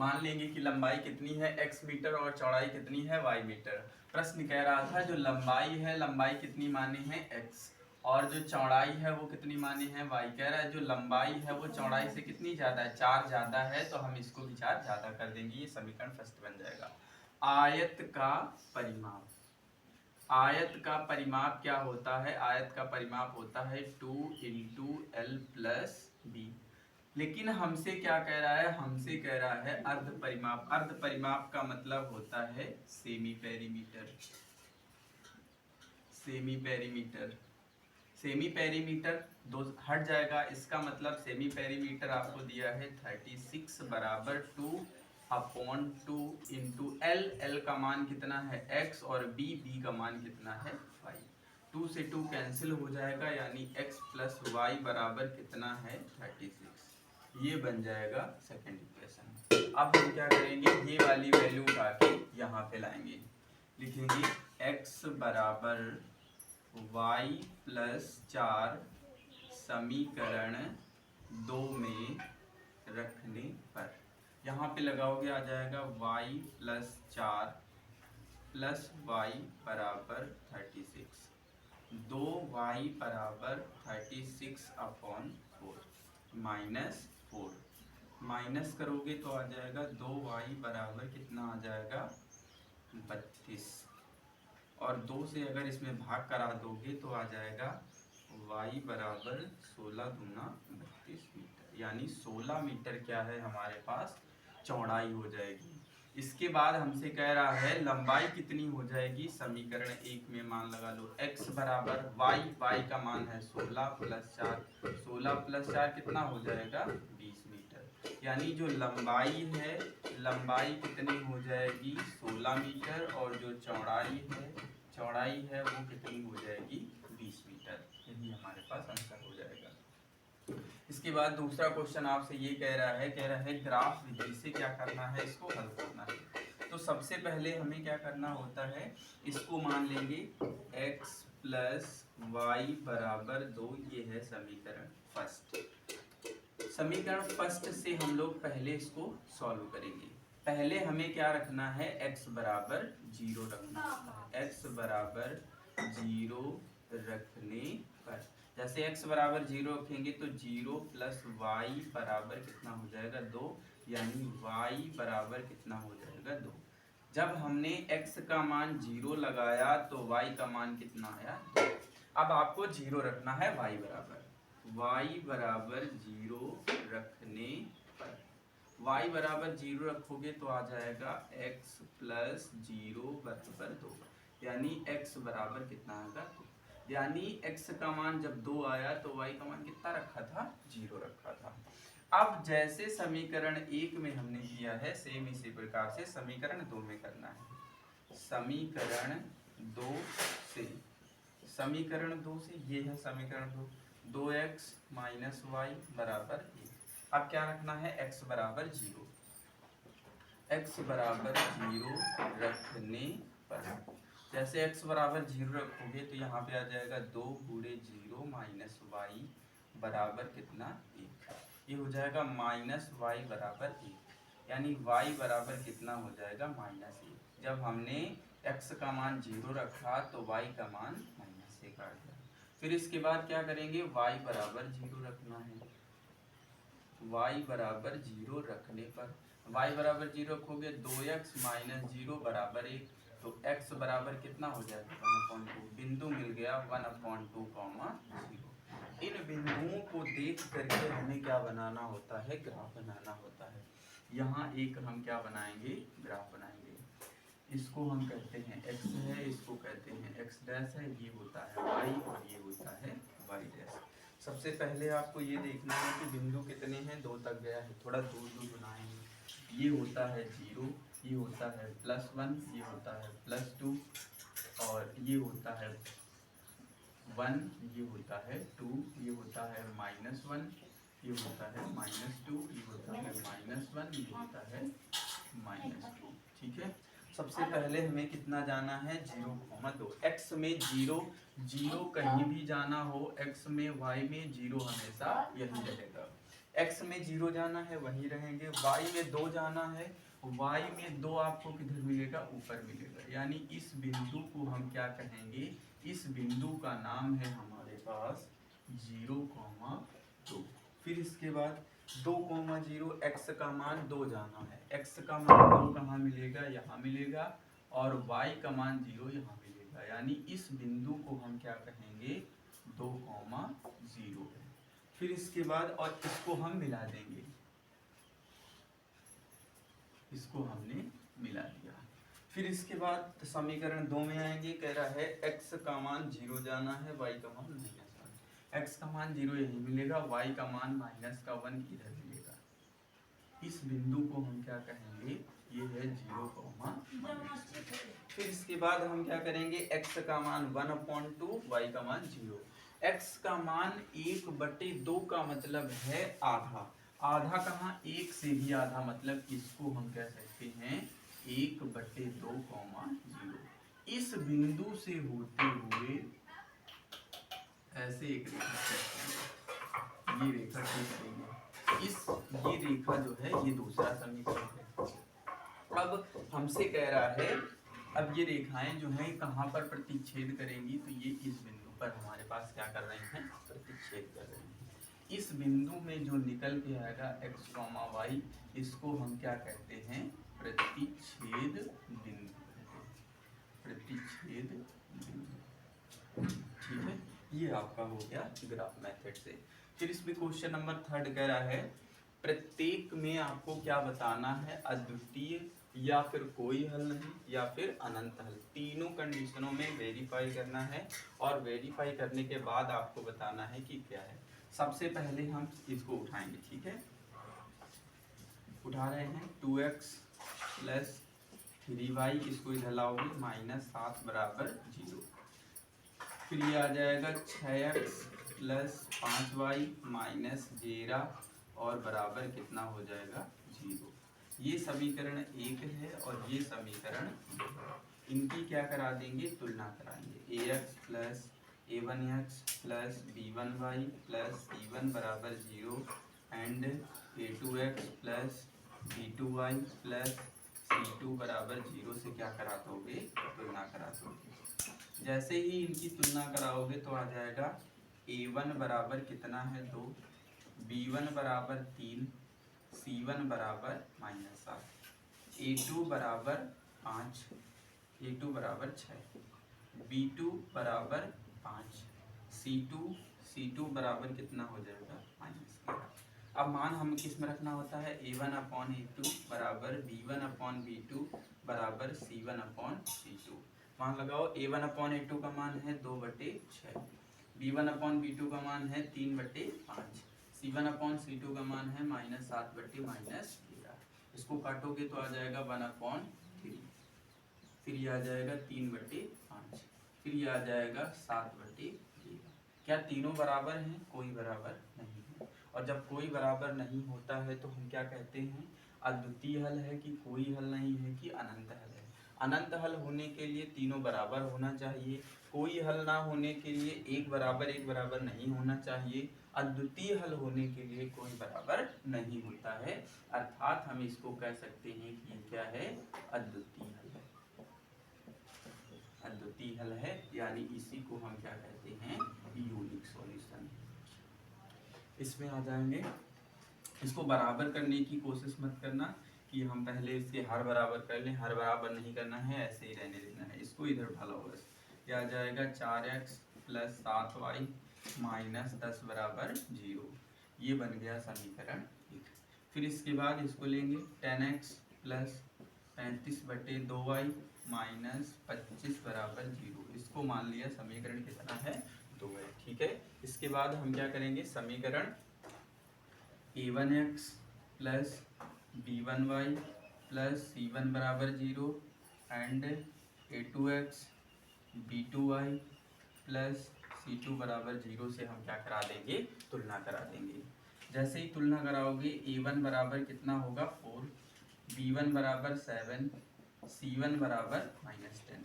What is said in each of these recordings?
मान लेंगे कि लंबाई कितनी है x मीटर और चौड़ाई कितनी है y मीटर। प्रश्न कह रहा था जो लंबाई है, लंबाई कितनी माने हैं x, और जो चौड़ाई है वो कितनी माने हैं y। कह रहा है जो लंबाई है वो चौड़ाई से कितनी ज़्यादा है, 4 ज़्यादा है, तो हम इसको भी 4 ज़्यादा कर देंगे। ये समीकरण फर्स्ट बन जाएगा। आयत का परिमाप, आयत का परिमाप क्या होता है, आयत का परिमाप होता है 2 इंटू एल प्लस बी। लेकिन हमसे क्या कह रहा है, हमसे कह रहा है अर्ध परिमाप। अर्ध परिमाप का मतलब होता है semi perimeter. Semi perimeter, semi perimeter दो हट जाएगा, इसका मतलब सेमी पेरीमीटर आपको दिया है 36 बराबर 2/2 इंटू एल। एल का मान कितना है x और b का मान कितना है y। 2 से 2 कैंसिल हो जाएगा, यानी x प्लस वाई बराबर कितना है 36। ये बन जाएगा सेकेंड इक्वेशन। अब हम क्या करेंगे, ये वाली वैल्यू उठा के यहाँ पे लाएंगे, लिखेंगे x बराबर y प्लस 4 समीकरण 2 में रखने पर। यहाँ पे लगाओगे आ जाएगा y प्लस 4 प्लस वाई बराबर 36, 2y बराबर 36/4 माइनस 4। माइनस करोगे तो आ जाएगा 2y बराबर कितना आ जाएगा 32, और 2 से अगर इसमें भाग करा दोगे तो आ जाएगा y बराबर 16 दूना 32 मीटर, यानी 16 मीटर क्या है हमारे पास चौड़ाई हो जाएगी। इसके बाद हमसे कह रहा है लंबाई कितनी हो जाएगी, समीकरण 1 में मान लगा लो x बराबर y का मान है 16 प्लस 4, 16 प्लस 4 कितना हो जाएगा 20 मीटर, यानी जो लंबाई है, लंबाई कितनी हो जाएगी 16 मीटर, और जो चौड़ाई है वो कितनी हो जाएगी 20 मीटर। यही हमारे पास आंसर हो जाएगा। इसके बाद दूसरा क्वेश्चन आपसे ये कह रहा है ग्राफ विधि से क्या करना है, इसको हल करना है। तो सबसे पहले हमें क्या करना होता है, इसको मान लेंगे x प्लस वाई बराबर 2, ये है समीकरण फर्स्ट। समीकरण फर्स्ट से हम लोग पहले इसको सॉल्व करेंगे। पहले हमें क्या रखना है, x बराबर 0 रखना है। x बराबर 0 रखने पर, जैसे x बराबर 0 रखेंगे तो 0 प्लस वाई बराबर कितना हो जाएगा 2, यानी y बराबर कितना हो जाएगा 2। जब हमने x का मान 0 लगाया तो y का मान कितना आया 2। अब आपको 0 रखना है y बराबर 0 रखने पर। y बराबर 0 रखोगे तो आ जाएगा x प्लस 0 बराबर 2, यानी x बराबर कितना आएगा 2, यानी x का मान जब 2 आया तो y का मान कितना रखा था 0 रखा था। अब जैसे समीकरण 1 में हमने किया है, सेम इसी प्रकार से समीकरण 2 में करना है। समीकरण 2 से, समीकरण 2 से ये है समीकरण 2, 2x माइनस वाई बराबर 1। अब क्या रखना है, x बराबर 0, x बराबर 0 रखने पर, जैसे x बराबर 0 रखोगे तो यहाँ पे आ जाएगा 2 गुणे 0 माइनस वाई बराबर कितना 1, ये हो जाएगा माइनस वाई बराबर 1, यानी y बराबर कितना हो जाएगा -1। जब हमने x का मान 0 रखा तो y का मान -1 आ गया। फिर इसके बाद क्या करेंगे, y बराबर 0 रखना है। y बराबर 0 रखने पर, y बराबर 0 रखोगे 2x माइनस 0 बराबर 1, तो x बराबर कितना हो जाएगा 1/2, बिंदु मिल गया 1/2, 0। इन बिंदुओं को देख करके हमें क्या बनाना होता है, ग्राफ बनाना होता है। यहाँ एक हम क्या बनाएंगे, ग्राफ बनाएंगे। इसको हम कहते हैं x है, इसको कहते हैं x डैश है, ये होता है y और ये होता है y डैश। सबसे पहले आपको ये देखना है कि बिंदु कितने हैं, 2 तक गया है, थोड़ा दूर दूर बनाएंगे। ये होता है 0, ये होता है +1, ये होता है +2, और ये होता है 1, ये होता है 2, ये होता है -1, ये होता है -2, ये होता है -1, ये होता है -2। ठीक है, सबसे पहले हमें कितना जाना है 0,2। x में 0 कहीं भी जाना हो, x में y में 0 हमेशा यही रहेगा। x में 0 जाना है वहीं रहेंगे, y में 2 जाना है, y में 2 आपको किधर मिलेगा, ऊपर मिलेगा। यानी इस बिंदु को हम क्या कहेंगे, इस बिंदु का नाम है हमारे पास 0,2। फिर इसके बाद 2,0 x का मान 2 जाना है, x का मान 2 कहाँ मिलेगा, यहाँ मिलेगा, और y का मान 0 यहाँ मिलेगा। यानी इस बिंदु को हम क्या कहेंगे, 2,0 है। फिर इसके बाद और इसको हम मिला देंगे, इसको हमने मिला दिया। फिर इसके बाद समीकरण 2 में आएंगे, कह रहा है x का मान 0 जाना है, y का मान -1। x का मान 0 यही मिलेगा, y का मान -1 इधर मिलेगा। इस बिंदु को हम क्या कहेंगे, ये है 0,। फिर इसके बाद हम क्या करेंगे, x का मान 1/2, y का मान 0। x का मान 1/2 का मतलब है आधा, आधा कहाँ, 1 से भी आधा, मतलब इसको हम कह सकते हैं 1/2,0। इस बिंदु से होते हुए ऐसे एक रेखा खींचेंगे, ये रेखा खींच देंगे, ये रेखा जो है ये दूसरा समीकरण है। अब हमसे कह रहा है, अब ये रेखाएं जो हैं कहाँ पर प्रतिच्छेद करेंगी, तो ये इस बिंदु पर हमारे पास क्या कर रही हैं, प्रतिच्छेद कर रही हैं। इस बिंदु में जो निकल के आएगा x, y, इसको हम क्या कहते हैं, प्रतिच्छेद बिंदु, प्रतिच्छेद बिंदु। ठीक है, ये आपका हो गया ग्राफ मेथड से। फिर इसमें क्वेश्चन नंबर 3 कह रहा है, प्रत्येक में आपको क्या बताना है, अद्वितीय या फिर कोई हल नहीं या फिर अनंत हल, तीनों कंडीशनों में वेरीफाई करना है, और वेरीफाई करने के बाद आपको बताना है कि क्या है। सबसे पहले हम इसको उठाएंगे, ठीक है, उठा रहे हैं 2x + 3y, इसको इधर लाओगे -7 = 0। फिर ये आ जाएगा 6x + 5y -13 और बराबर कितना हो जाएगा, 0। ये समीकरण 1 है और ये समीकरण 2 है। इनकी क्या करा देंगे, तुलना कराएंगे, ax + a1x + b1y + c1 = 0 and a2x + b2y + c2 = 0 से क्या करा दोगे, तुलना करा दोगे। जैसे ही इनकी तुलना कराओगे तो आ जाएगा a1 बराबर कितना है, 2, b1 बराबर 3, c1 बराबर -7, a2 बराबर 5, a2 बराबर 6, b2 बराबर 5, c2 बराबर कितना हो जाएगा, -11। अब मान हम किस में रखना होता है, a1/a2 बराबर b1/b2 बराबर c1/c2। मान लगाओ, a1/a2 का मान है 2/6, b1/b2 का मान है 3/5, c1/c2 का मान है -7/-11। इसको काटोगे तो आ जाएगा 1/3, फिर ये आ जाएगा 3/5, फिर ये आ जाएगा 7/13। क्या तीनों बराबर हैं, कोई बराबर नहीं है। और जब कोई बराबर नहीं होता है तो हम क्या कहते हैं, अद्वितीय हल है कि कोई हल नहीं है कि अनंत हल है। अनंत हल होने के लिए तीनों बराबर होना चाहिए, कोई हल ना होने के लिए एक बराबर नहीं होना चाहिए, अद्वितीय हल होने के लिए कोई बराबर नहीं होता है। अर्थात हम इसको कह सकते हैं कि ये क्या है, अद्वितीय हल है, अद्वितीय हल है। यानी इसी को हम क्या कहते हैं, यूनिक सॉल्यूशन। इसमें आ जाएंगे, इसको बराबर करने की कोशिश मत करना कि हम पहले इसके हर बराबर कर लें, हर बराबर नहीं करना है, ऐसे ही रहने देना है। इसको इधर उठा लो बस, क्या आ जाएगा 4x + 7y -10 = 0। ये बन गया समीकरण 1। फिर इसके बाद इसको लेंगे 10x + 35/2y -25 = 0। इसको मान लिया समीकरण कितना है, 2 है, ठीक है। इसके बाद हम क्या करेंगे, समीकरण a1x + b1y + c1 = 0 and a2x b2y + c2 = 0 से हम क्या करा देंगे, तुलना करा देंगे। जैसे ही तुलना कराओगे, a1 बराबर कितना होगा, 4, b1 बराबर 7, c1 बराबर -10,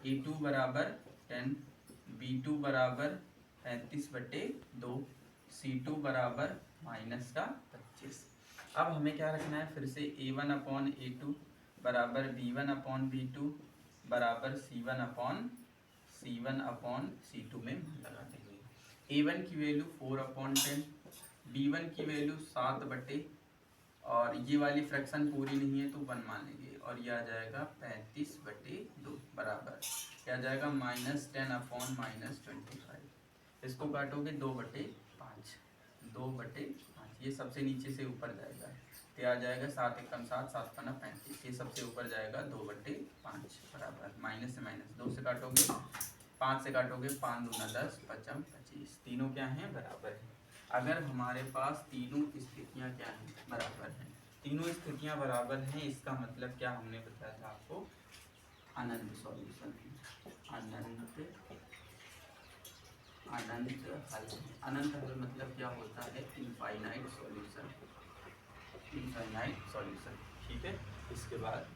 a2 बराबर 10, b2 बराबर 35/2, C2 बराबर माइनस का 25। अब हमें क्या रखना है, फिर से A1/A2 बराबर B1/B2 बराबर C1/C2 में लगा देंगे। A1 की वैल्यू 4/10, B1 की वैल्यू 7 और ये वाली फ्रैक्शन पूरी नहीं है तो 1 मान लेंगे, और ये आ जाएगा 35/2 बराबर क्या आ जाएगा -10/-25। इसको काटोगे 2/5, 2/5, ये सबसे नीचे से ऊपर जाएगा तो आ जाएगा 7 एकम 7, 7×5, ये सबसे ऊपर जाएगा 2/5 बराबर माइनस से माइनस 2 से काटोगे 5 से काटोगे 5 दूना 10, 5×25, तीनों क्या हैं, बराबर है। अगर हमारे पास तीनों स्थितियां क्या हैं, बराबर हैं, तीनों स्थितियां बराबर हैं, इसका मतलब क्या हमने बताया था आपको, अनंत सॉल्यूशन है, अनंत हल। अनंत हल मतलब क्या होता है, इनफाइनाइट सॉल्यूशन, ठीक है। इसके बाद